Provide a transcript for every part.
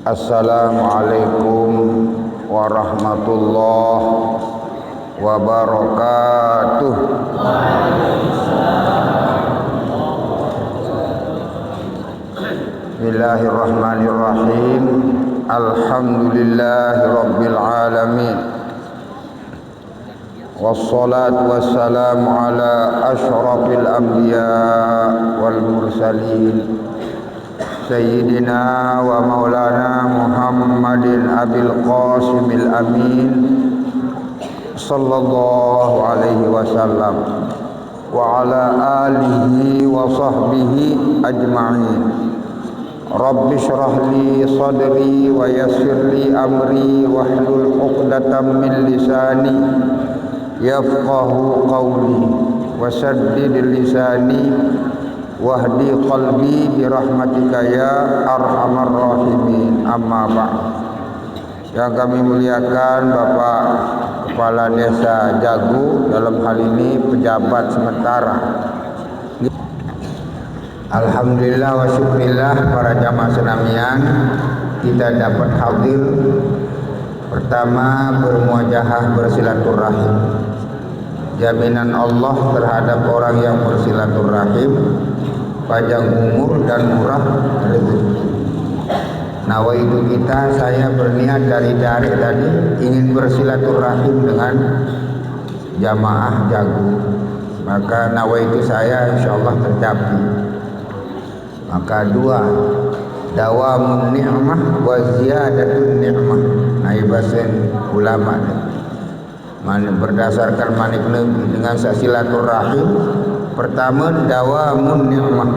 Assalamualaikum warahmatullahi wabarakatuh. Bismillahirrahmanirrahim. Alhamdulillahi rabbil alamin. Wassalatu wassalamu ala asyrafil anbiya wal mursalin Sayyidina wa maulana Muhammadin abil qasimil amin sallallahu alaihi wasallam wa ala alihi wa sahbihi ajma'in. Rabbi syrah li sadri wa yassir li amri wahlul 'uqdatam min lisani yafqahu qawli wa saddid lisani wahdi qalbi birahmatika ya arhamar rahimin. Amma ba'd. Yang kami muliakan Bapak Kepala Desa Jagu, dalam hal ini pejabat sementara. Alhamdulillah wa syukrillah para jamaah senamian, kita dapat hadir. Pertama, bermuajahah bersilaturahim. Jaminan Allah terhadap orang yang bersilaturahim, panjang umur dan murah rezeki. Nawaitu kita, saya berniat dari tadi ingin bersilaturahim dengan jamaah Jagu. Maka nawaitu saya insyaallah tercapai. Maka dua, dawamun ni'mah wa ziyadatun ni'mah. Nah, bahasa ulama berdasarkan manik Nabi dengan silaturahim. Pertama, dawamun ni'mah,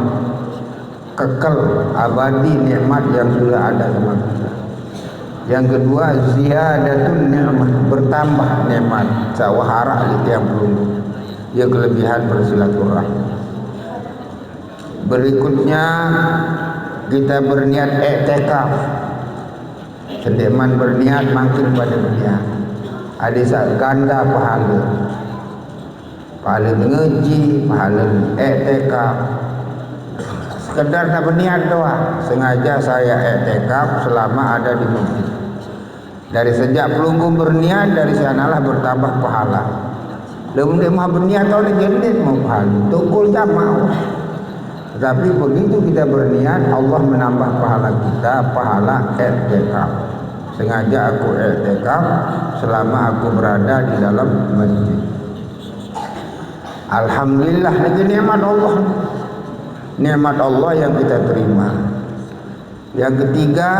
kekal abadi nikmat yang sudah ada sama kita. Yang kedua, ziyadatun ni'mah, bertambah nikmat sawahara yang belum. Ya, kelebihan bersilaturahim. Berikutnya kita berniat i'tikaf. Sedeman berniat makin pada dia. Ada saat ganda pahala. Pahala ngaji, pahala i'tikaf. Sekedar tak berniat doa. Sengaja saya i'tikaf selama ada di masjid. Dari sejak pelunggung berniat, dari sanalah bertambah pahala. Belum dia mah berniat atau dijadiin mau pahala. Tukul jamaah. Tapi begitu kita berniat, Allah menambah pahala kita, pahala i'tikaf. Sengaja aku i'tikaf selama aku berada di dalam masjid. Alhamdulillah, ini nikmat Allah. Nikmat Allah yang kita terima. Yang ketiga,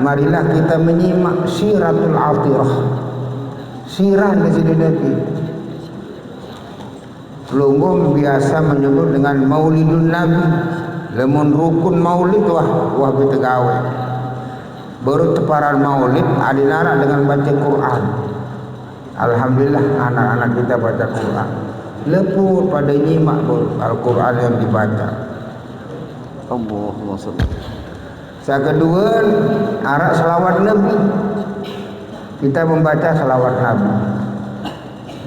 marilah kita menyimak siratul atirah. Sirah di sini Nabi. Pelunggung biasa menyebut dengan maulidun Nabi. Lemun rukun maulid wah bitegawe. Baru teparan maulid adinara dengan baca Quran. Alhamdulillah anak-anak kita baca Quran. Leput pada nyimak Al-Quran yang dibaca. Allahumma shalli. Yang kedua, arak selawat Nabi. Kita membaca selawat Nabi.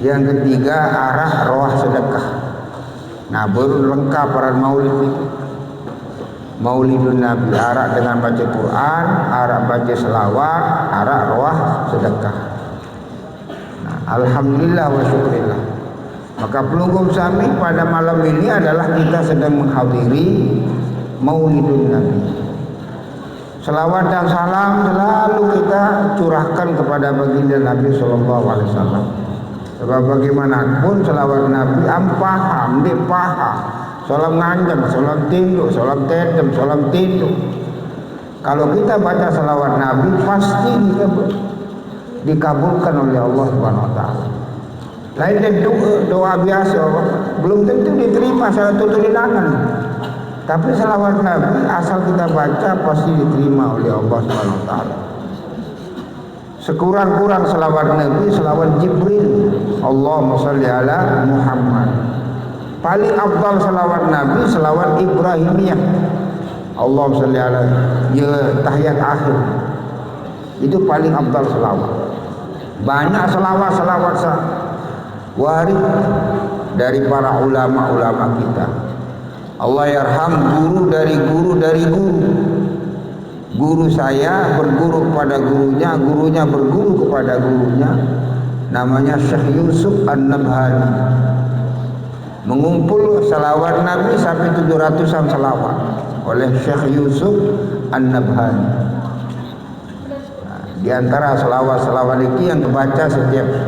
Yang ketiga, arah roh sedekah. Nah, baru lengkap para maulid itu. Maulidun Nabi, arah dengan baca Quran, arah baca selawat, arah roh sedekah. Nah, alhamdulillah wa syukrillah. Maka pelunggung sami pada malam ini adalah kita sedang menghadiri Maulidun Nabi. Selawat dan salam selalu kita curahkan kepada baginda Nabi sallallahu alaihi wasallam. Sebab bagaimanapun selawat Nabi paham, dia paham. Salam nganjam, salam tinduk, salam tedem, salam tinduk. Kalau kita baca selawat Nabi pasti dikabulkan oleh Allah Subhanahu wa taala. Lain dari doa biasa, belum tentu diterima secara tutulilangan. Tapi selawat Nabi asal kita baca pasti diterima oleh Allah Subhanahu wa taala. Sekurang-kurang selawat Nabi, selawat Jibril. Allahumma shalli ala Muhammad. Paling afdal selawat Nabi, selawat Ibrahimiyah. Allahumma shalli ala, ya tahiyat akhir. Itu paling afdal selawat. Banyak selawat warid dari para ulama-ulama kita. Allah yarham guru dari guru dari guru. Guru saya berguru kepada gurunya, gurunya berguru kepada gurunya, namanya Syekh Yusuf An-Nabhani. Mengumpul salawat Nabi sampai 700-an salawat oleh Syekh Yusuf An-Nabhani. Di antara salawat-salawat ini yang dibaca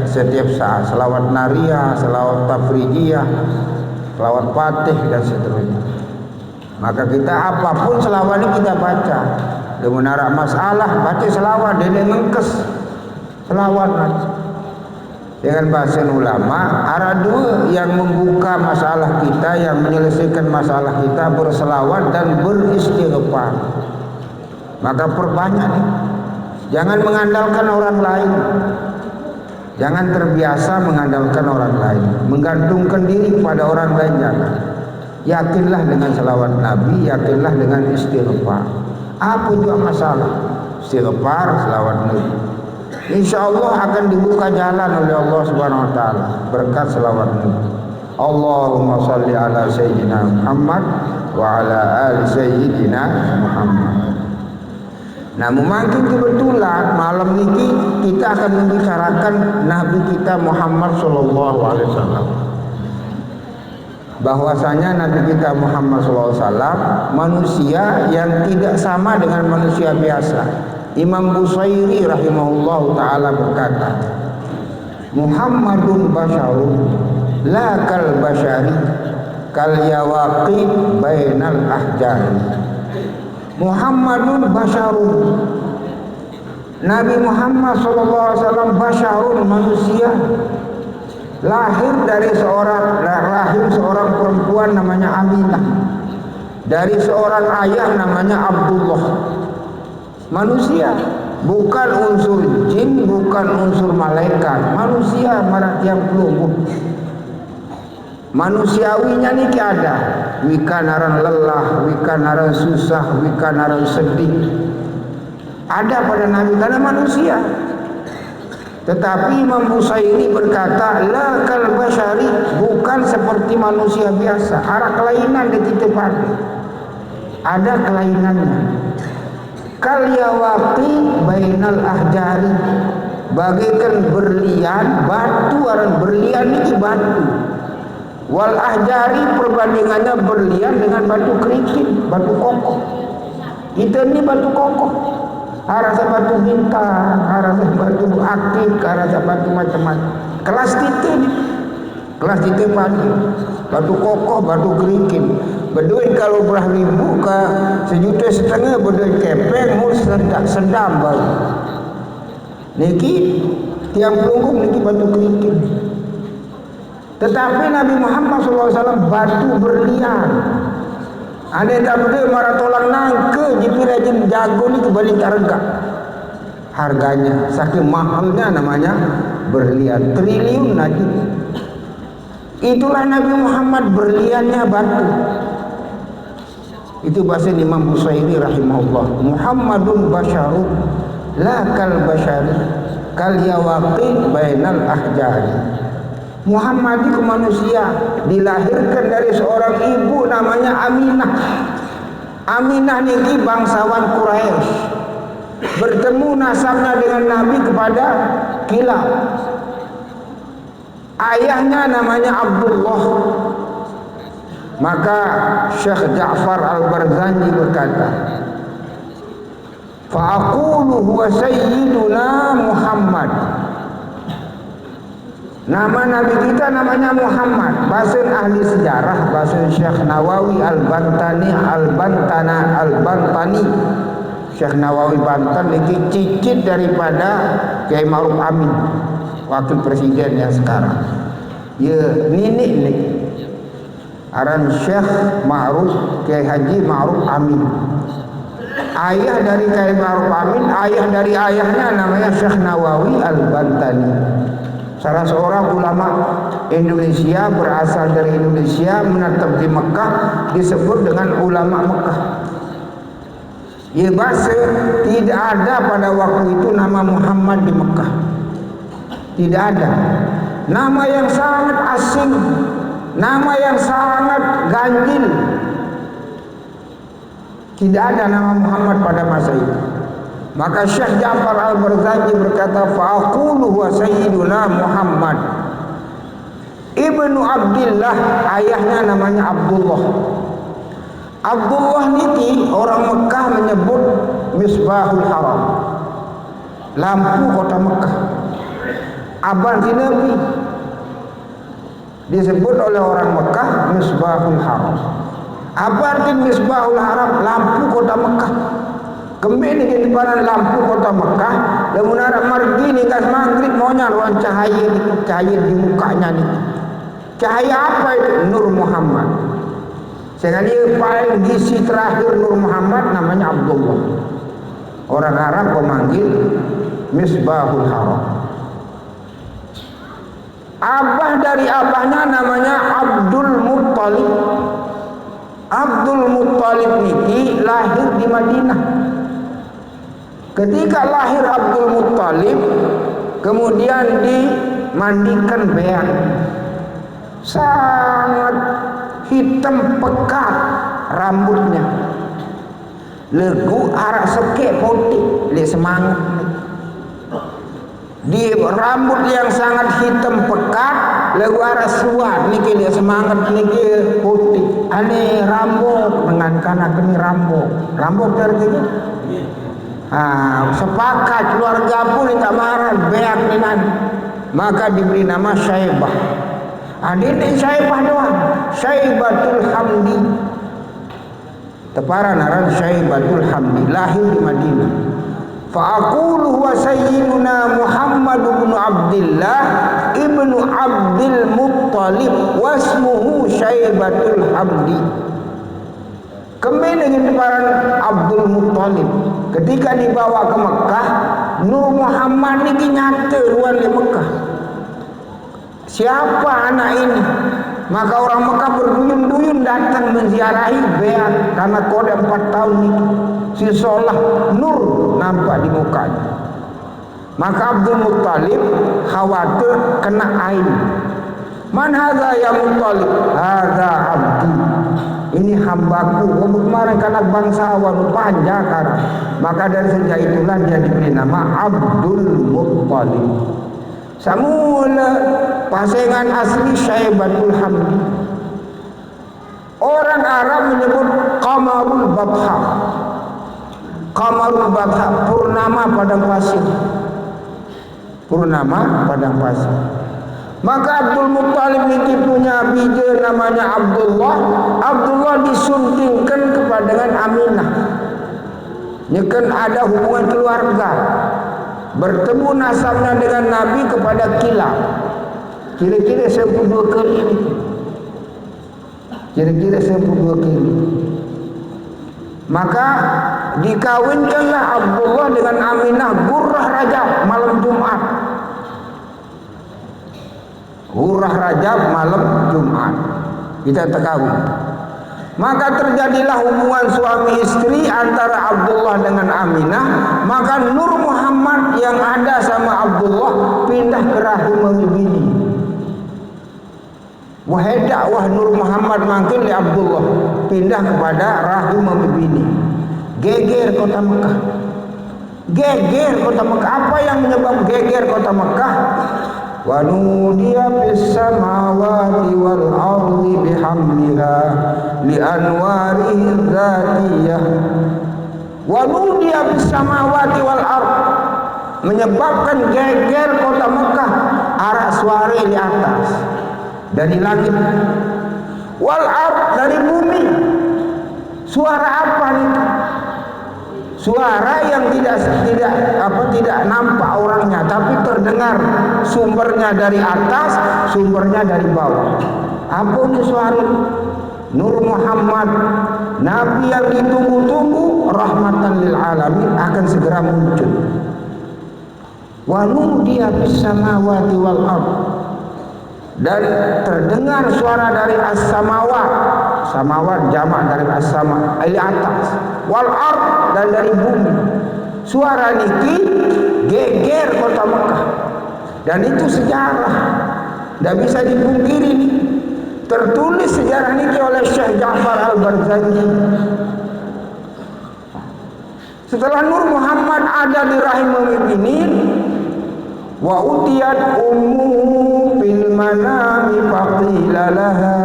setiap saat, salawat nariyah, salawat tafrijiyah, salawat fatih dan seterusnya. Maka kita apapun selawat ini kita baca. Di menara masalah baca selawat, dia ngengkes selawat. Dengan bahasa ulama, ada dua yang membuka masalah kita, yang menyelesaikan masalah kita, berselawat dan beristighfar. Maka perbanyak nih. Jangan mengandalkan orang lain. Jangan terbiasa mengandalkan orang lain, menggantungkan diri kepada orang lain. Jangan. Yakinlah dengan selawat Nabi, yakinlah dengan istighfar. Apa juga masalah, istighfar, selawat Nabi, insya Allah akan dibuka jalan oleh Allah Subhanahu Wa Taala berkat selawat Nabi. Allahumma salli ala Sayyidina Muhammad wa ala ali Sayyidina Muhammad. Nah, mungkin kebetulan malam ini kita akan membicarakan Nabi kita Muhammad Sallallahu Alaihi Wasallam. Bahwasanya Nabi kita Muhammad SAW manusia yang tidak sama dengan manusia biasa. Imam Busairi rahimahullah ta'ala berkata, Muhammadun basyarun la kal basyari kal yawaqi bainal ahjari. Muhammadun basyarun, Nabi Muhammad SAW basyarun, manusia, lahir seorang perempuan namanya Aminah, dari seorang ayah namanya Abdullah. Manusia, bukan unsur jin, bukan unsur malaikat, manusia marat yang pelumbuh. Manusiawinya ini ada, wika naran lelah, wika naran susah, wika naran sedih, ada pada Nabi karena manusia. Tetapi Imam Busairi berkata, la kal basyari, bukan seperti manusia biasa. Ada kelainan di titik pada, ada kelainannya. Kal yawaqi bainal ahjari, bagaikan berlian, batu. Orang berlian ini batu. Wal ahjari, perbandingannya berlian dengan batu kerikil, batu kokoh. Itu ini batu kokoh. Rasa batu bintang, rasa batu akik, rasa batu macam-macam. Kelas titik pagi, batu kokoh, batu kerikil. Beduin kalau berah ribu ke 1,5 juta, beduin kepeng, mau sedam baru. Niki tiang pelunggung, niki batu kerikil. Tetapi Nabi Muhammad SAW batu berlian. Ada yang tak maratolang nangke jipi rajin jago ni kembali harganya saking mahalnya, namanya berlian triliun lagi. Itulah Nabi Muhammad, berliannya batu. Itu bahasa Imam Busairi rahimahullah. Muhammadun basyarun la kal basyari kal yawaqi bainal ahjari. Muhammad itu manusia, dilahirkan dari seorang ibu namanya Aminah. Aminah ini bangsawan Quraisy, bertemu nasabnya dengan Nabi kepada Kilab. Ayahnya namanya Abdullah. Maka Syekh Ja'far Al-Barzanji berkata, fa'aqulu huwa sayyiduna Muhammad. Nama Nabi kita namanya Muhammad. Bahasa ahli sejarah, bahasa Syekh Nawawi Al-Bantani, Syekh Nawawi Banten ini cicit daripada Kiai Ma'ruf Amin, wakil presiden yang sekarang. Ya, nenek ni aran Syekh Ma'ruf, Kiai Haji Ma'ruf Amin. Ayah dari Kiai Ma'ruf Amin, ayah dari ayahnya namanya Syekh Nawawi Al-Bantani. Salah seorang ulama Indonesia, berasal dari Indonesia, menetap di Mekah, disebut dengan ulama Mekah. Ya, bahasa tidak ada pada waktu itu nama Muhammad di Mekah. Tidak ada. Nama yang sangat asing, nama yang sangat ganjil. Tidak ada nama Muhammad pada masa itu. Maka Syekh Ja'far Al-Barzanji berkata, fa'aqulu wa sayyiduna Muhammad ibnu Abdillah, ayahnya namanya Abdullah. Abdullah niki orang Mekah menyebut Misbahul Haram, lampu kota Mekah. Abang si Nabi disebut oleh orang Mekah Misbahul Haram. Apa arti Misbahul Haram? Lampu kota Mekah. Kembali di depan lampu kota Mekah, dan menara margi ni kas maghrib maunya ruang cahaya di mukanya ni. Cahaya apa itu? Nur Muhammad. Sehingga dia paling gisi terakhir Nur Muhammad namanya Abdullah. Orang Arab memanggil Misbahul Haram. Abah dari abahnya namanya Abdul Muttalib. Abdul Muttalib niki lahir di Madinah. Ketika lahir Abdul Muttalib, kemudian dimandikan beak. Sangat hitam pekat rambutnya. Legu arak sekek putih, dia semangat. Di rambut yang sangat hitam pekat, lagu arah suat niki dia semangat niki putih. Ane rambut dengan kanak ini rambut dari ini. Sepakat keluarga pun tak marah beak ninan, maka diberi nama Syaibah. Ini Syaibah doang, Syaibatul Hamdi. Teparan aran Syaibatul Hamdi, lahir di Madinah. Fa'aqulu huwa sayyiduna Muhammad ibn Abdillah ibnu Abdul Muttalib wasmuhu Syaibatul Hamdi. Kembali dengan teparan Abdul Muttalib. Ketika dibawa ke Mekah, Nur Muhammad ini nyata luar di Mekah. Siapa anak ini? Maka orang Mekah berduyun-duyun datang menziarahi beak karena kode 4 tahun itu. Sisolah nur nampak di mukanya. Maka Abdul Muttalib khawatir kena ain. Man hadza ya Muttalib? Hadza abdi. Ini hambaku. Kemarin karena bangsawan panjang karena. Maka dari sejak itulah dia diberi nama Abdul Muttalib. Semula pasangan asli Syaibatul Hamdi. Orang Arab menyebut Qamarul Batha. Qamarul Batha, purnama padang pasir. Purnama padang pasir. Maka Abdul Muttalib ini punya bija namanya Abdullah. Abdullah disuntingkan kepada dengan Aminah. Nyekan ada hubungan keluarga. Bertemu nasabnya dengan Nabi kepada Kilab. Kira-kira 12 kali ini. Kira-kira 12 kali. Maka dikawinkanlah Abdullah dengan Aminah Gurrah Rajab malam Jumat. Gurrah Rajab malam Jumat. Kita terkawin. Maka terjadilah hubungan suami istri antara Abdullah dengan Aminah. Maka Nur Muhammad yang ada sama Abdullah pindah ke rahim bini. Dakwah Nur Muhammad makin di Abdullah pindah kepada rahim bini. Geger kota Mekah. Geger kota Mekah. Apa yang menyebabkan geger kota Mekah? Wa nudiya fis samawati wal ardi bihamdiha li anwarihi dzatiyah. Wa nudiya fis samawati wal ardi, menyebabkan geger kota Mekah, arah suara di atas dari langit, wal ard dari bumi. Suara apa nih? Suara yang tidak nampak orangnya, tapi terdengar sumbernya dari atas, sumbernya dari bawah. Apa ini suara? Nur Muhammad, Nabi yang ditunggu-tunggu, rahmatan lil alamin, akan segera muncul. Wa nudiya fis samawati wal ard, dan terdengar suara dari as-samawat. Samawat jamak dari as-sama, dari atas. Wal ard, dan dari bumi. Suara niki geger kota Mekah. Dan itu sejarah, tidak bisa dipungkiri nih. Tertulis sejarah niki oleh Syekh Ja'far Al-Barzanji. Setelah Nur Muhammad ada di rahim Mu'minin, wa utiyat ummuhu fil manami faqila laha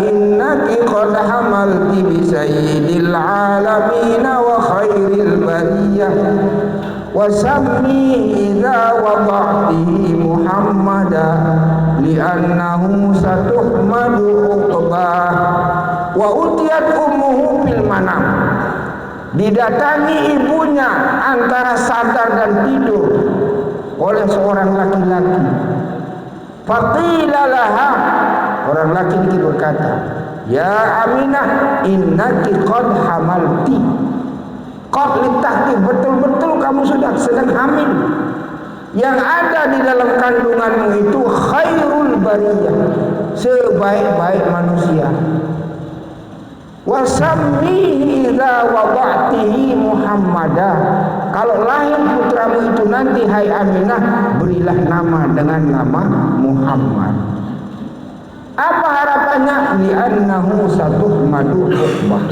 innaki qad hamalti bi sayyidil alamin wa khairil bariyah wa sammi idza wada'tihi Muhammada li'annahu satuhmadu uqbah. Wa utiyat ummuhu fil manam, didatangi ibunya antara sadar dan tidur oleh seorang laki-laki. Faqila laha, orang laki-laki berkata, ya Aminah, innaki qad hamalti. Qad litahti, betul-betul kamu sudah sedang hamil. Yang ada di dalam kandunganmu itu khairul bariyah, sebaik-baik manusia. Wasammihi idza wada'tihi Muhammadah, kalau lahir putramu itu nanti hai Aminah, berilah nama dengan nama Muhammad. Apa harapannya? Li'annahu satuhmadu uqbah.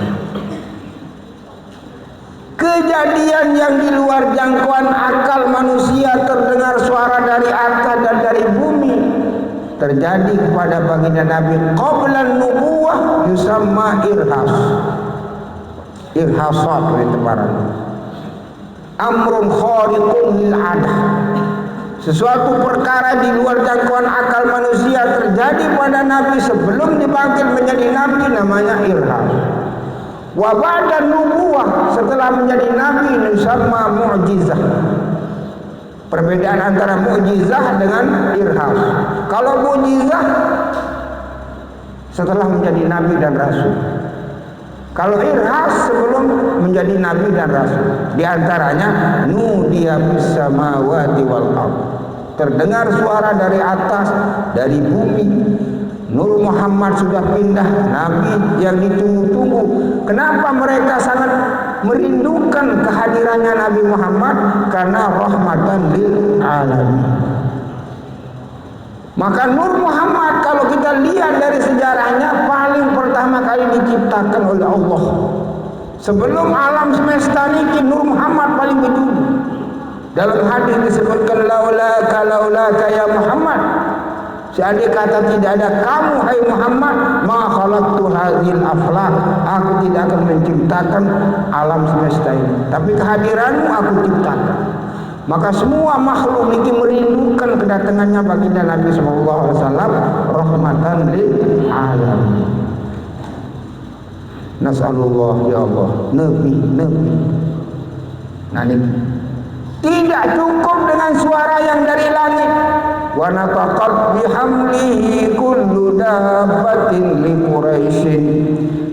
Kejadian yang di luar jangkauan akal manusia, terdengar suara dari atas dan dari bumi, terjadi kepada baginda Nabi qablan nubuwah, yusamma irhas. Irhasat oleh tebaran. Amrun khariqun lil adah. Sesuatu perkara di luar jangkauan akal manusia terjadi pada Nabi sebelum dibangkit menjadi Nabi, namanya irhas. Wa ba'da nubuwah, setelah menjadi Nabi, yusamma mu'jizah. Perbedaan antara mukjizah dengan irhas. Kalau mukjizah setelah menjadi nabi dan rasul. Kalau irhas sebelum menjadi nabi dan rasul. Di antaranya nudiya bis samawati wal ardh. Terdengar suara dari atas, dari bumi. Nur Muhammad sudah pindah, nabi yang ditunggu-tunggu. Kenapa mereka sangat merindukan kehadirannya Nabi Muhammad? Karena rahmatan lil alamin. Maka Nur Muhammad kalau kita lihat dari sejarahnya, paling pertama kali diciptakan oleh Allah. Sebelum alam semesta ini, Nur Muhammad paling dulu. Dalam hadis disebutkan laulaka ya Muhammad, seandainya kata tidak ada kamu hai Muhammad, ma khalaqtu hadzal aflaq, aku tidak akan menciptakan alam semesta ini, tapi kehadiranmu aku ciptakan. Maka semua makhluk ini merindukan kedatangannya baginda Nabi sallallahu alaihi wasallam, rahmatan lil alamin. Nasallallahu ya Allah, nabi. Nah ini tidak cukup dengan suara yang dari langit. Wa nataqat bihamlihi kullu dabbatin li Quraisyin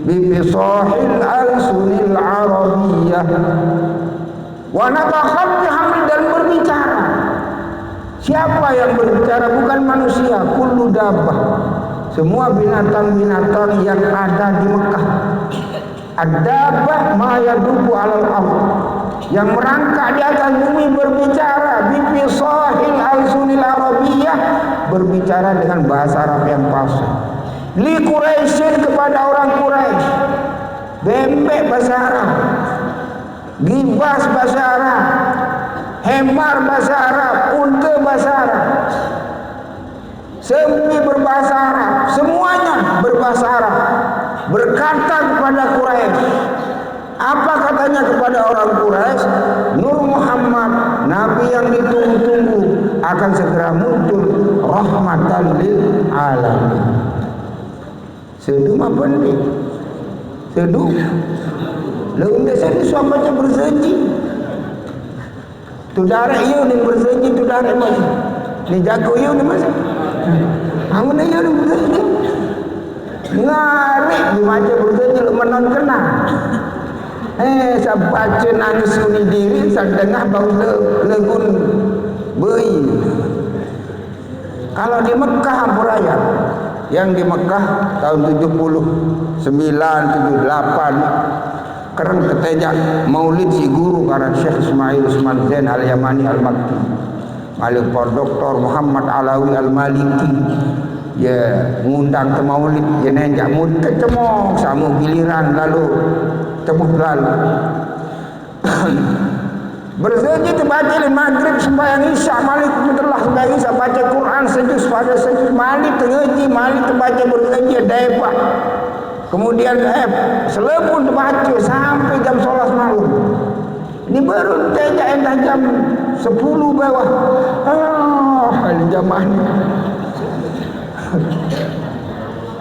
bi fisahil alsunil arabiyyah. Wa nataqat bihamli, dan berbicara. Siapa yang berbicara? Bukan manusia, kullu dabbah, semua binatang-binatang yang ada di Mekah. Ad-dabbah ma yadubu 'alal ardh, yang merangkak di atas bumi berbicara. Bifisahil alsunil arabiyyah, berbicara dengan bahasa Arab yang fasih. Li Quraisyin, kepada orang Quraisy. Bembek bahasa Arab, gibas bahasa Arab, hemar bahasa Arab, unta bahasa Arab, sempi berbahasa Arab, semuanya berbahasa Arab. Berkata kepada Quraisy, apa katanya kepada orang Quraisy? Nur Muhammad, nabi yang ditunggu-tunggu, akan segera muncul, rahmatan lil alamin. Sedu apa ni? Sedu. Lalu biasa ni suamanya berjanji. Tu darah ia ni berjanji, tu darah masih. Ni jago ia ni masih. Amun ia ni berjanji. Ngarik di macam berjanji lu menon kena. Saya baca nangis suni diri, saya dengar bau legun bayi. Kalau di Mekah Ampuraya, yang di Mekah tahun 79, 78, keren ketejak maulid si guru karena Syekh Ismail Usman Zain Al-Yamani Al-Makki, Malik Por Dr. Muhammad Alawi Al-Maliki, ya ngundang ke maulid, ya nenjak murid kecemok sama giliran lalu temuh lalu Berzikir terbaca di maghrib sembahyang isya, malik telah sembahyang isya, baca Quran sejus pada sejus, malik tengaji, malik terbaca berzikir daibah. Kemudian selepun terbaca sampai jam 11 malam. Ini baru entah jam 10 bawah. Jamaah ini.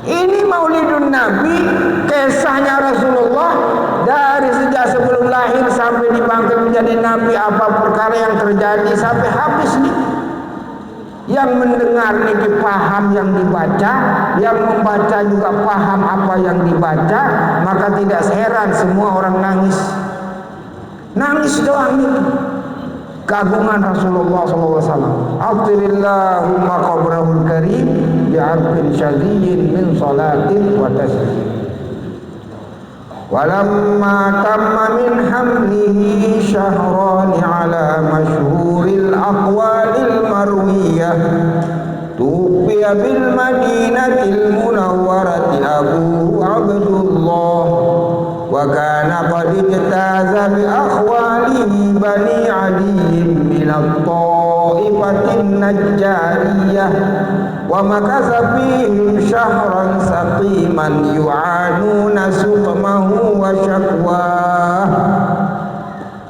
Ini Maulidun Nabi, kisahnya Rasulullah dari sejak sebelum lahir sampai dibangkit menjadi Nabi, apa perkara yang terjadi sampai habis nih. Yang mendengar nih paham yang dibaca, yang membaca juga paham apa yang dibaca, maka tidak heran semua orang nangis. Nangis doang nih. Keagungan Rasulullah SAW. Alhamdulillahumma qabrahul karim bi'arfin syadidin min salatin wa taslim. Walamma tamma min hamlihi syahrani ala masyhuril aqwalil marwiyah tufiya bil madinatil munawwarati Abu Abdullah wa kana qad ijtaza bi akhwalihi bani Ali min at-ta'ifatin najjariyah wa makasa fihim syahran saqiman yu'anuna suqmahu wa syakwah.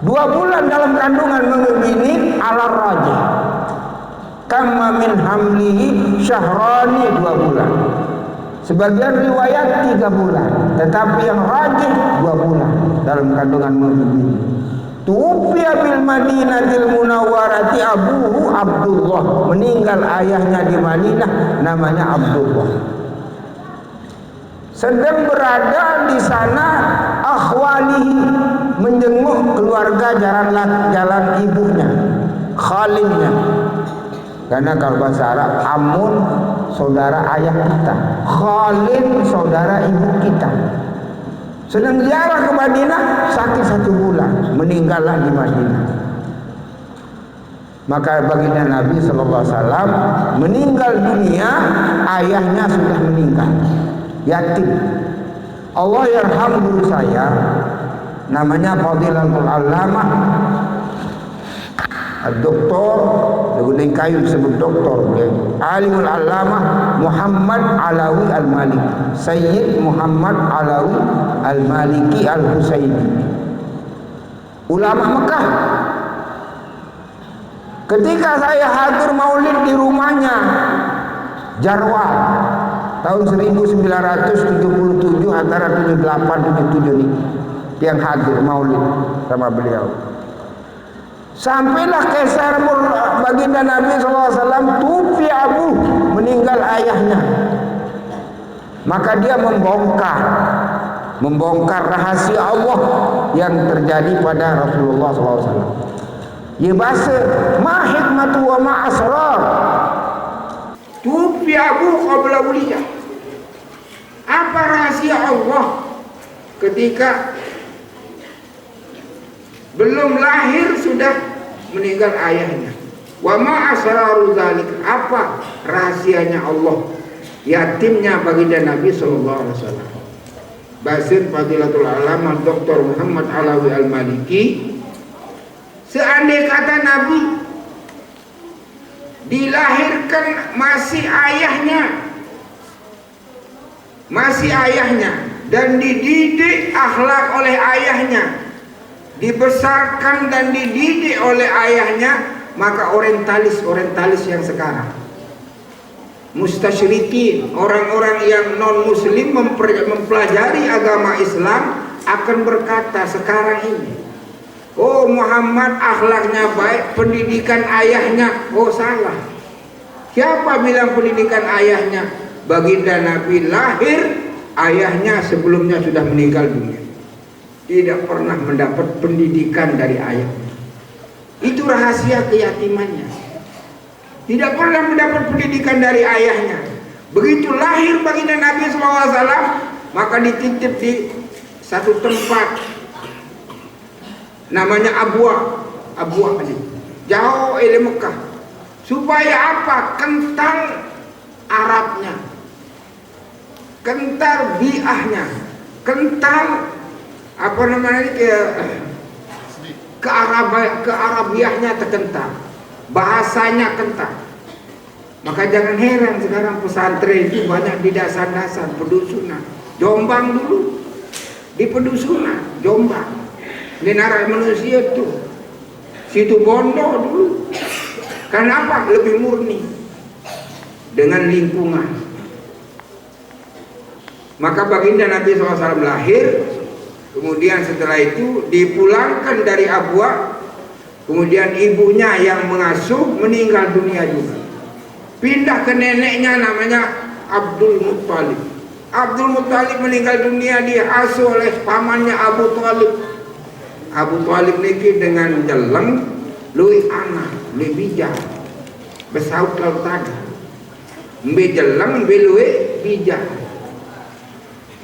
2 bulan dalam kandungan mengebini ala rajih. Kama min hamlihi syahrani 2 bulan. Sebagian riwayat 3 bulan, tetapi yang rajih 2 bulan dalam kandungan mengebini. Tufiya bil Madinatil Munawwarati Abuhu Abdullah, meninggal ayahnya di Madinah namanya Abdullah. Sedang berada di sana akhwalihi, menjenguk keluarga jalan ibunya, khalilnya. Karena kalau bahasa Arab, amun saudara ayah kita, khalil saudara ibu kita. Sedang ziarah ke Madinah, sakit 1 bulan, meninggallah di Madinah. Maka baginda Nabi SAW meninggal dunia, ayahnya sudah meninggal, yatim. Allah yarham guru saya, namanya Fadilatul Allamah Doktor, dengan kayu disebut doktor, Alimul Allamah Muhammad Alawi Al-Maliki, Sayyid Muhammad Alawi Al-Maliki Al-Husaini, ulama Mekah. Ketika saya hadir maulid di rumahnya Jarwal tahun 1977, antara 78-77 ini yang hadir maulid sama beliau. Sampailah kisah baginda Nabi SAW, tufi abu, meninggal ayahnya. Maka dia membongkar rahasia Allah yang terjadi pada Rasulullah SAW. Ia bahasa ma hikmatu wa ma asrar. Tufi abu qabla wuliyah. Apa rahasia Allah ketika belum lahir sudah meninggal ayahnya? Wa ma asraru dzalik, apa rahasianya Allah yatimnya baginda Nabi sallallahu alaihi wasallam? Basin Fadilatul Allamah Dr. Muhammad Alawi Al-Maliki, seandainya kata Nabi dilahirkan masih ayahnya dan dididik akhlak oleh ayahnya, dibesarkan dan dididik oleh ayahnya, maka orientalis yang sekarang, mustasyrikin, orang-orang yang non muslim mempelajari agama Islam akan berkata sekarang ini, oh Muhammad akhlaknya baik, pendidikan ayahnya, oh salah. Siapa bilang pendidikan ayahnya? Baginda Nabi lahir, ayahnya sebelumnya sudah meninggal dunia, tidak pernah mendapat pendidikan dari ayahnya. Itu rahasia keyatimannya. Tidak pernah mendapat pendidikan dari ayahnya. Begitu lahir baginda Nabi SAW, maka dititip di satu tempat namanya Abwa jauh dari Mekah. Supaya apa? Kental Arabnya, kental biahnya, kental apa namanya, kearabiahnya terkental, bahasanya kental. Maka jangan heran sekarang pesantren itu banyak di dasar-dasar pedusunan. Jombang dulu di pedusunan, Jombang. Di Narai Manusia tuh, situ Bondo dulu. Kenapa? Lebih murni dengan lingkungan. Maka baginda Nabi SAW lahir, kemudian setelah itu dipulangkan dari Abwa, kemudian ibunya yang mengasuh meninggal dunia juga. Pindah ke neneknya namanya Abdul Muttalib. Abdul Muttalib meninggal dunia, diasuh oleh pamannya Abu Talib. Abu Talib niki dengan jeleng, lui anak, lui bijak, besaut laut tadi. Mbe jeleng, mbe lui bijak.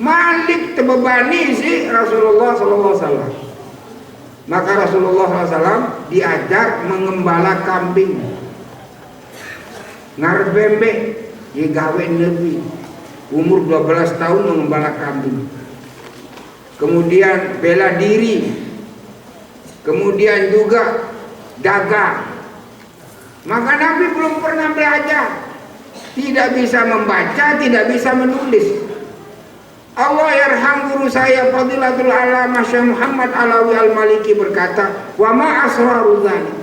Malik terbebani si Rasulullah SAW. Maka Rasulullah SAW diajar mengembala kambing. Ngarbembe digawe Nabi umur 12 tahun mengembala kambing. Kemudian bela diri, kemudian juga dagang. Maka Nabi belum pernah belajar, tidak bisa membaca, tidak bisa menulis. Allah yarham guru saya Fadilatul Alamah Syekh Muhammad Alawi Al-Maliki berkata, wa ma asraru dzalik.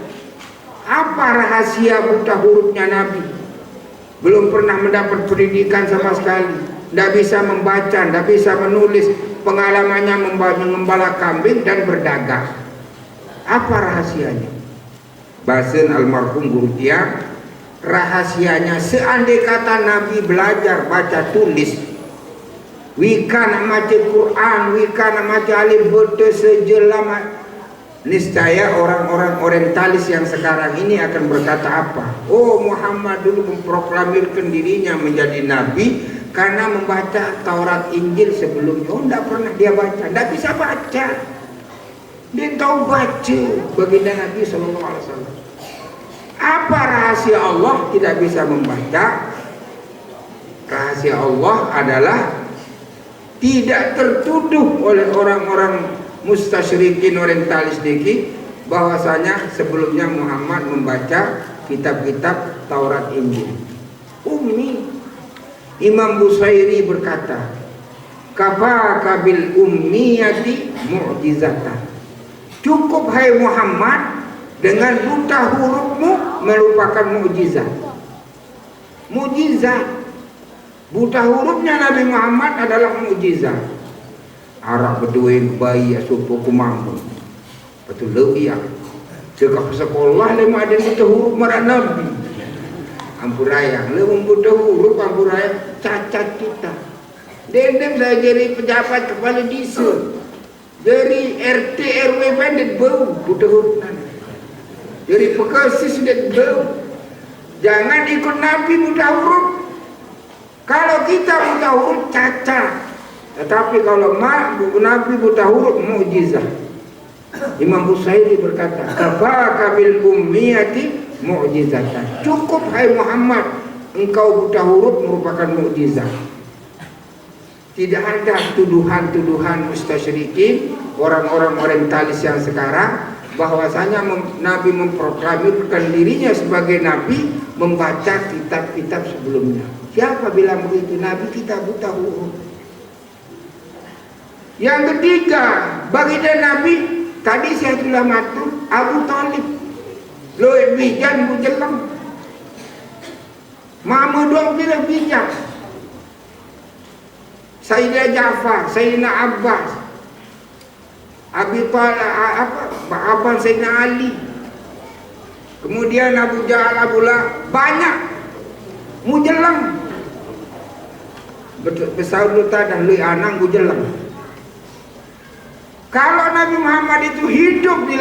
Apa rahasia buta hurufnya Nabi? Belum pernah mendapat pendidikan sama sekali, tidak bisa membaca, tidak bisa menulis. Pengalamannya mengembala kambing dan berdagang. Apa rahasianya? Basen almarhum guru dia, rahasianya seandai kata Nabi belajar baca tulis, wikana maca Quran, wikana maca alif bete sejelama, niscaya orang-orang orientalis yang sekarang ini akan berkata apa? Oh, Muhammad dulu memproklamirkan dirinya menjadi nabi karena membaca Taurat Injil sebelumnya. Oh, tidak pernah dia baca, tidak bisa baca. Dia tahu baca baginda Nabi SAW. Apa rahasia Allah tidak bisa membaca? Rahasia Allah adalah tidak tertuduh oleh orang-orang mustasyrikin orientalis dikit bahwasanya sebelumnya Muhammad membaca kitab-kitab Taurat Injil. Ummi. Imam Busairi berkata, kafaka bil ummiyati mu'jizatan. Cukup hai Muhammad dengan buta hurufmu merupakan mukjizat. Mukjizat. Buta hurufnya Nabi Muhammad adalah mukjizat. Arab berdua bayi asup kumanggung. Betul lebih ya. Cekap sekolah lima ada buta huruf marah Nabi. Ampuraya, lewung buta huruf ampuraya cacat kita. Dendem saya jadi pejabat kepala desa. Dari RT RW bandit bau buta huruf nanti. Dari Bekasi sudah bau. Jangan ikut Nabi buta huruf. Kalau kita buta huruf cacat. Tetapi kalau Nabi buta huruf mukjizat. Imam Busairi berkata, kafaka bil ummiyati mu'jizatan. Cukup hai Muhammad, engkau buta huruf merupakan mukjizat. Tidak ada tuduhan-tuduhan mustasyrikin, orang-orang orientalis yang sekarang, bahwasanya Nabi memproklamirkan dirinya sebagai Nabi membaca kitab-kitab sebelumnya. Siapa bilang begitu? Nabi kita buta huruf. Yang ketiga, baginda Nabi tadi saya sudah matur Abu Talib, loe bijan bujelang, mama doang bilang bijak. Sayyidina Ja'far, Sayyidina Abbas, Abi Talib, Abang Sayyidina Ali, kemudian Abu Jahal, Abu Lahab, banyak mujelang. Besar luta dan lui anang mujelang. Kalau Nabi Muhammad itu hidup di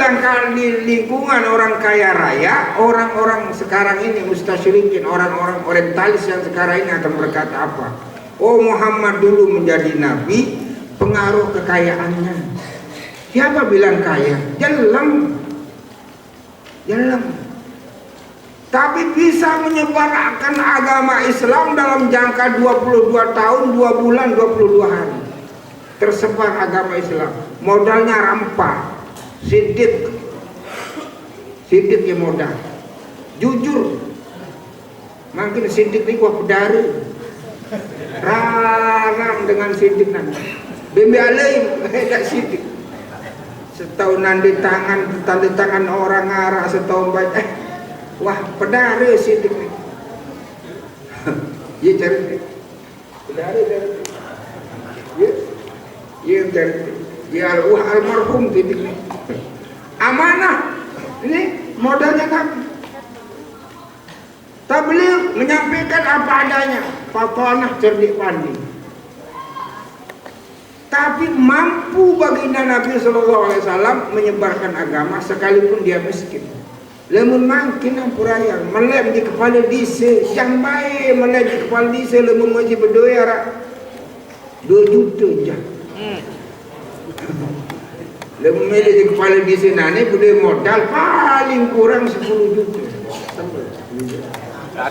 lingkungan orang kaya raya, orang-orang sekarang ini mustasyrikin, orang-orang orientalis yang sekarang ini akan berkata apa? Oh, Muhammad dulu menjadi nabi, pengaruh kekayaannya. Siapa bilang kaya? Jelem. Tapi bisa menyebarkan agama Islam dalam jangka 22 tahun, 2 bulan, 22 hari. Tersebar agama Islam. Modalnya rampah, sidik, Siddiq yang modal, jujur. Makin Siddiq ni gua pedari, rarang dengan Siddiq nanti. Bembe alaim, tak Siddiq. Setahun nanti tanda tangan orang arah setahun baik. Wah pedari Siddiq ni. Ia cari pedari. Ia cari. Dia almarhum Siddiq ni. Amanah. Ini modalnya Nabi. Tabligh menyampaikan apa adanya, fatanah cerdik pandai. Tapi mampu baginda Nabi SAW menyebarkan agama sekalipun dia miskin. Lemun mangkin ampuraya melem di kepala dise, yang baik melem di kepala dise lemun ngaji berdoa rak 2 juta je. Lemun melem di kepala dise nani berdoa modal paling kurang 10 juta. 100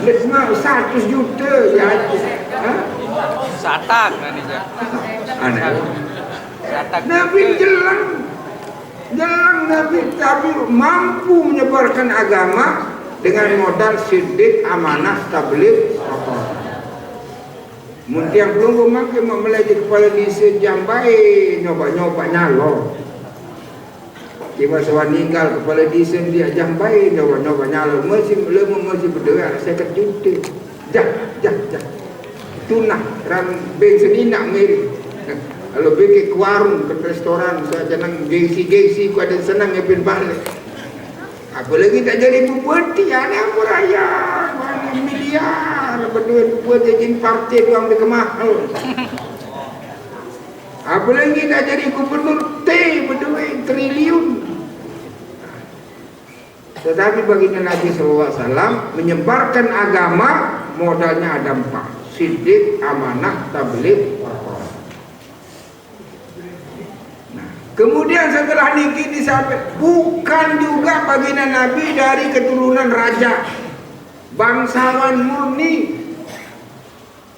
Lesma 100 juta ya. satak nanti ya. Aneh. Satak Nabi jelang Nabi tapi mampu menyebarkan agama dengan modal siddiq, amanah, tabligh. Mun tiang belum makin memelaji kepala di sejambai nyoba-nyoba nyalo. Tiba sewan ninggal kepala disen dia jambai nyoba nyalo masih berdoa saya kejuti jah tunah ran bensin ini nak meri kalau pergi ke warung ke restoran saya jangan gengsi ku ada senang ngepin balik apalagi tak jadi bupati ada apa raya mana miliar berdua buat jin partai doang di kemahal apalagi tak jadi gubernur berdua triliun. Tetapi baginda Nabi SAW menyebarkan agama modalnya ada 4: siddiq, amanah, tabligh, nah, kemudian setelah niki disampaikan bukan juga baginda Nabi dari keturunan raja, bangsawan murni.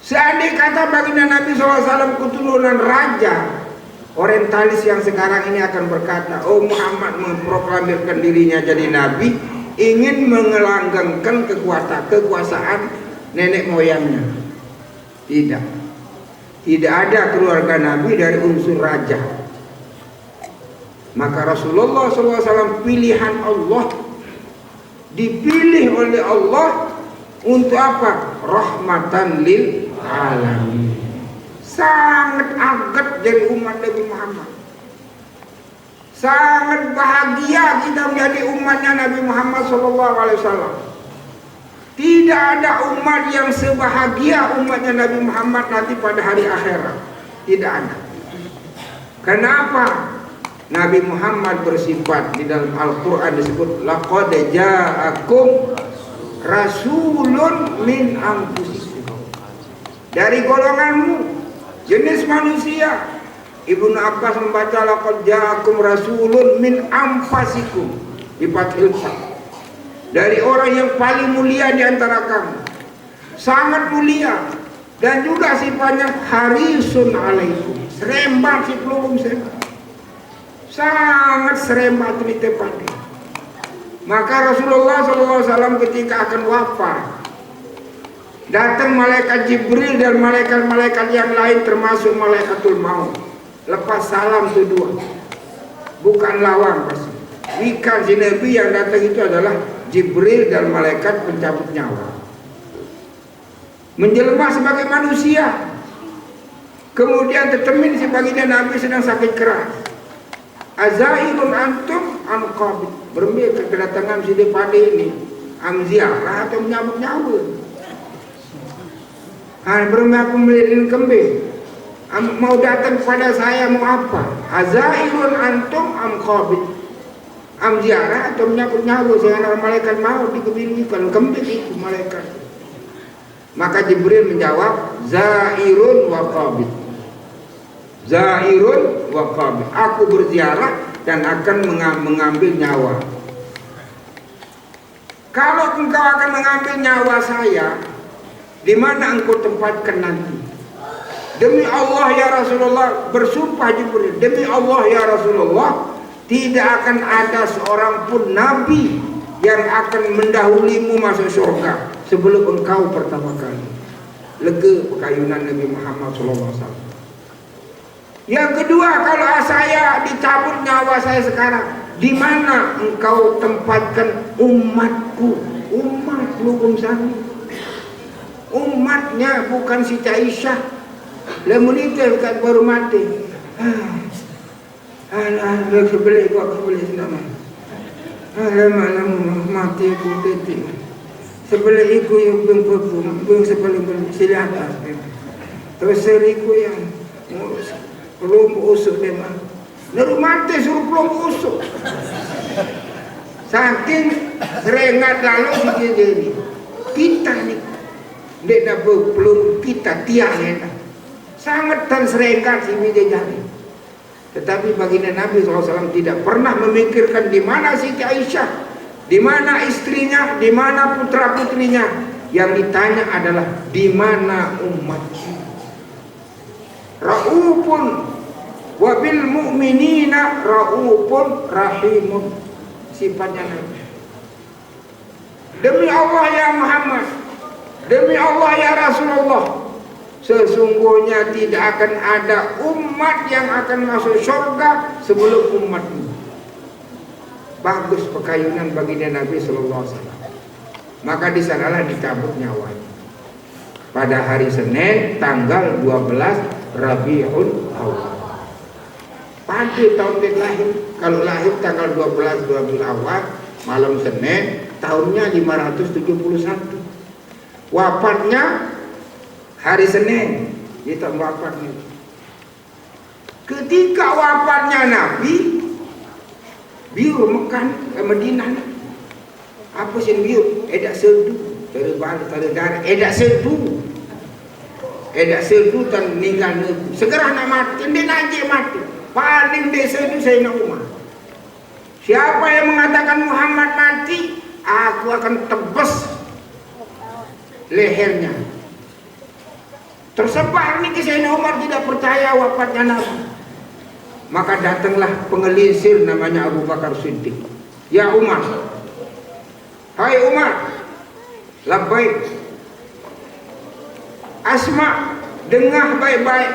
Seandainya kata baginda Nabi SAW keturunan raja, orientalis yang sekarang ini akan berkata, oh Muhammad memproklamirkan dirinya jadi nabi, ingin mengelanggengkan kekuasaan nenek moyangnya. Tidak ada keluarga nabi dari unsur raja. Maka Rasulullah SAW pilihan Allah, dipilih oleh Allah untuk apa? Rahmatan lil alamin. Sangat agat dari umat Nabi Muhammad. Sangat bahagia kita menjadi umatnya Nabi Muhammad SAW. Tidak ada umat yang sebahagia umatnya Nabi Muhammad nanti pada hari akhirat. Tidak ada. Kenapa? Nabi Muhammad bersifat di dalam Al-Quran disebut laqad ja'akum rasulun min anfusikum, dari golonganmu, jenis manusia. Ibnu Abbas membaca laqad ja'akum rasulun min anfusikum di Fathil Fa, dari orang yang paling mulia di antara kamu, sangat mulia, dan juga sifatnya harisun alaikum, serembat si pelurung serembat, sangat serembat di tempatnya. Maka Rasulullah SAW ketika akan wafat, datang malaikat Jibril dan malaikat-malaikat yang lain termasuk malaikatul maut. Lepas salam itu 2, bukan lawan pasti. Ikan si Nabi yang datang itu adalah Jibril dan malaikat pencabut nyawa, menjelma sebagai manusia. Kemudian tertemin si baginda Nabi sedang sakit keras. Azailun antum am qabid, bermil kedatangan si Depade ini am ziarah atau menyambut nyawa. Bermil aku melilin kembing, mau datang kepada saya mau apa? Azailun antum am qabid, am ziarah atau menyambut nyawa. Sehingga malaikat mau dikebilukan kembing itu malaikat. Maka Jibril menjawab, zairun wa qabid, zairun wa qabid, aku berziarah dan akan mengambil nyawa. Kalau engkau akan mengambil nyawa saya, di mana engkau tempatkan nanti? Demi Allah ya Rasulullah, bersumpah Jibril, demi Allah ya Rasulullah, tidak akan ada seorang pun nabi yang akan mendahulimu masuk surga sebelum engkau pertama kali. Lega pekayunan Nabi Muhammad SAW. Yang kedua, kalau saya dicabut nyawa saya sekarang, di mana engkau tempatkan umatku? Umat belum sami. Umatnya bukan Siti Aisyah. Lemunitel kat baru mati. Alah, kebelik gua kebelik nama. Alah, mati aku tadi. Sebelah iku yang beng sebelah sila atas. Terus seriku yang belum usuk dia mah. Lalu mati suruh belum usuk. Saking serengat lalu si jadi. Kita ni, dia dah belum kita tiak ni. Sangat dan serengat si jadi. Tetapi baginda Nabi SAW tidak pernah memikirkan di mana Siti Aisyah, di mana istrinya, di mana putra putrinya. Yang ditanya adalah di mana umatnya. Raufun wabil mu'minina raufun rahimun, sifatnya Nabi. Demi Allah ya Muhammad, demi Allah ya Rasulullah, sesungguhnya tidak akan ada umat yang akan masuk surga sebelum umatmu. Bagus pekayunan baginda Nabi Sallallahu Alaihi Wasallam. Maka di sanalah dicabut nyawanya pada hari Senin tanggal 12 Rabiul Awal. Pada tahun dia lahir, kalau lahir tanggal 12 Rabiul Awal, malam Senin, tahunnya 571. Wafatnya hari Senin, dia tak wafatnya. Ketika wafatnya Nabi, biur Mekah ke Madinah. Apa sih biur? Edak serdu, dari darah, edak serdu. Edak serdu dan meninggal Nabi. Segera nak mati, dia najik mati. Paling dia serdu Sayyidina Umar. Siapa yang mengatakan Muhammad mati, aku akan tebas lehernya. Tersebar ni Sayyidina Umar tidak percaya wafatnya Nabi. Maka datanglah pengelinsir namanya Abu Bakar Siddiq. Ya Umar, hai Umar, labbaik. Asma, dengar baik-baik.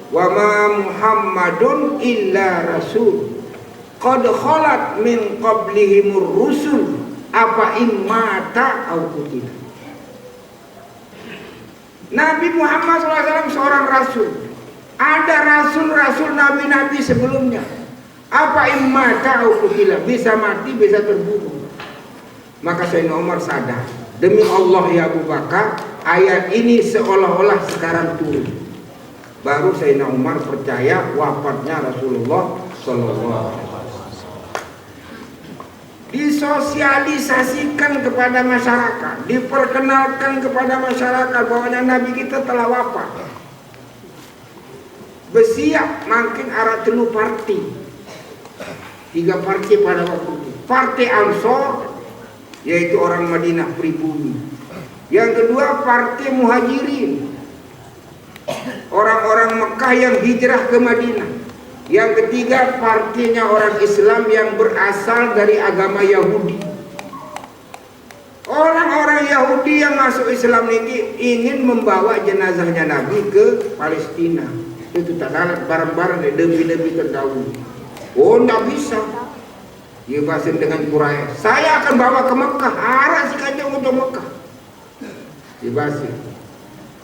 Wa ma Muhammadun illa rasul qad khalat min qablihimur rusul apa immata au qutila. Nabi Muhammad SAW seorang rasul. Ada rasul-rasul nabi-nabi sebelumnya. Apa immata au qutila, bisa mati bisa terbunuh. Maka Sayyidina Umar sadar, demi Allah ya Abu Bakar, ayat ini seolah-olah sekarang turun. Baru Sayyidina Umar percaya wafatnya Rasulullah sallallahu alaihi wasallam. Disosialisasikan kepada masyarakat, diperkenalkan kepada masyarakat bahwa Nabi kita telah wafat. Bersiap makin arah telu parti. 3 parti pada waktu itu. Parti Ansor, yaitu orang Madinah pribumi. Yang kedua parti Muhajirin, orang-orang Mekah yang hijrah ke Madinah. Yang ketiga partinya orang Islam yang berasal dari agama Yahudi. Orang-orang Yahudi yang masuk Islam ini ingin membawa jenazahnya Nabi ke Palestina. Itu tak dapat barang-barang demi-demi terdahulu. Oh, tidak bisa. Dia bahasa dengan Quraisy, saya akan bawa ke Mekah, arah si kanjeng untuk Mekah. Dia bahasa.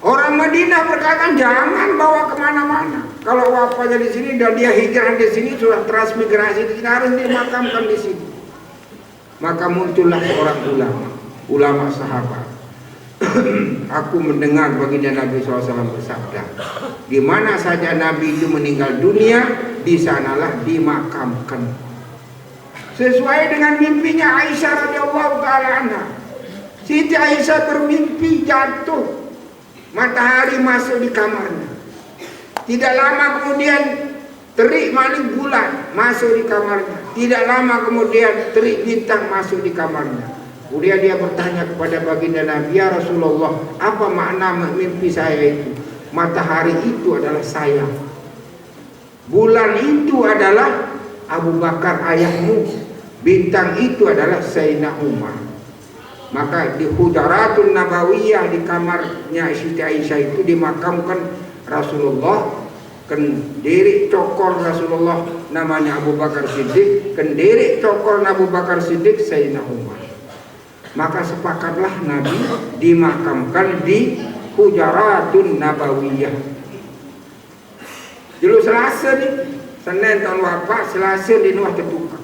Orang Madinah berkata jangan bawa kemana-mana. Kalau wafatnya di sini dan dia hijrah di sini sudah transmigrasi di sini, harus dimakamkan di sini. Maka muncullah seorang ulama sahabat. Aku mendengar baginda Nabi SAW bersabda, di mana saja Nabi itu meninggal dunia, di sanalah dimakamkan. Sesuai dengan mimpinya Aisyah radhiyallahu taala anha. Siti Aisyah bermimpi jatuh, matahari masuk di kamarnya. Tidak lama kemudian terik maling bulan masuk di kamarnya. Tidak lama kemudian terik bintang masuk di kamarnya. Kemudian dia bertanya kepada baginda Nabi, ya Rasulullah, apa makna mimpi saya itu? matahari itu adalah saya, bulan itu adalah Abu Bakar ayahmu, bintang itu adalah Sayyidina Umar. Maka di Hujaratul Nabawiyah, di kamarnya Siti Aisyah itu dimakamkan Rasulullah, kendiri cokor Rasulullah namanya Abu Bakar Siddiq, kendiri cokor Abu Bakar Siddiq Sayyidina Umar. Maka sepakatlah Nabi dimakamkan di Hujaratul Nabawiyah. Dulu Selasa nih, Senin tahun wafat, Selasa di Nuh tertukar,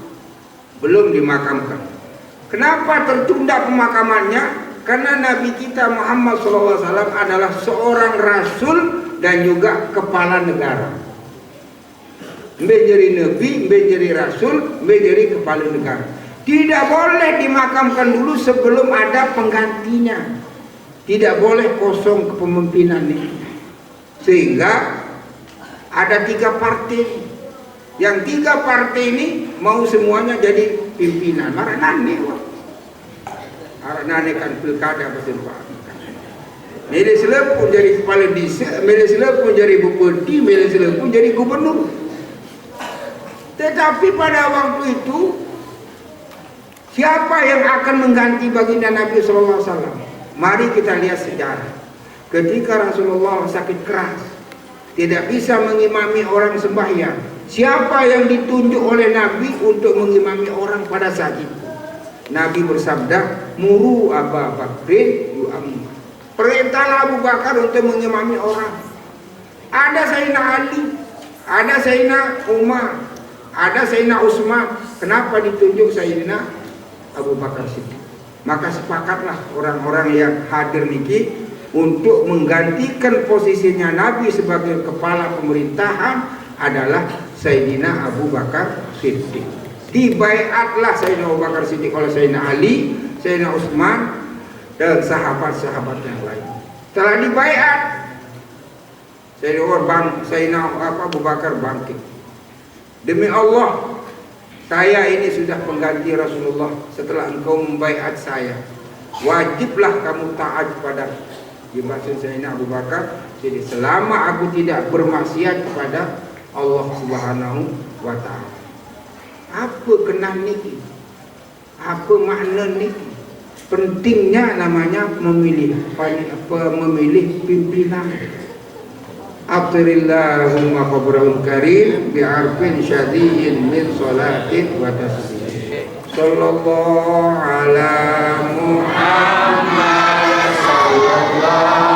belum dimakamkan. Kenapa tertunda pemakamannya? Karena Nabi kita Muhammad SAW adalah seorang rasul dan juga kepala negara. Menjadi nabi, menjadi rasul, menjadi kepala negara. Tidak boleh dimakamkan dulu sebelum ada penggantinya. Tidak boleh kosong kepemimpinan ini. Sehingga ada 3 partai. Yang 3 partai ini mau semuanya jadi pimpinan. Maranane kan pilkada pasal Pak. Milih selep pun jadi kepala desa, milih selep pun jadi bupati, milih selep pun jadi gubernur. Tetapi pada waktu itu siapa yang akan mengganti baginda Nabi SAW? Mari kita lihat sejarah. Ketika Rasulullah sakit keras, tidak bisa mengimami orang sembahyang, siapa yang ditunjuk oleh Nabi untuk mengimami orang pada saat itu? Nabi bersabda, muru Abu Bakrin yu'ammu. Perintahlah Abu Bakar untuk mengimami orang. Ada Sayyidina Ali, ada Sayyidina Umar, ada Sayyidina Utsman. Kenapa ditunjuk Sayyidina Abu Bakar Siddiq? Maka sepakatlah orang-orang yang hadir niki untuk menggantikan posisinya Nabi sebagai kepala pemerintahan adalah Sayyidina Abu Bakar Siddiq. Dibaiatlah Sayyidina Abu Bakar Siddiq oleh Sayyidina Ali, Sayyidina Utsman dan sahabat-sahabat yang lain. Setelah dibaiat, Sayyidina Abu Bakar bangkit. Demi Allah, saya ini sudah pengganti Rasulullah. Setelah engkau membaiat saya, wajiblah kamu taat kepada dimaksud Sayyidina Abu Bakar. Jadi selama aku tidak bermaksiat kepada Allah Subhanahu wa ta'ala. Apa kena niki? Apa makna niki? Pentingnya namanya memilih pimpinan. Aqrillahumma qabrahul karim bi'arfin syadiin min salatin wa tasbih. Sallallahu ala Muhammad sallallahu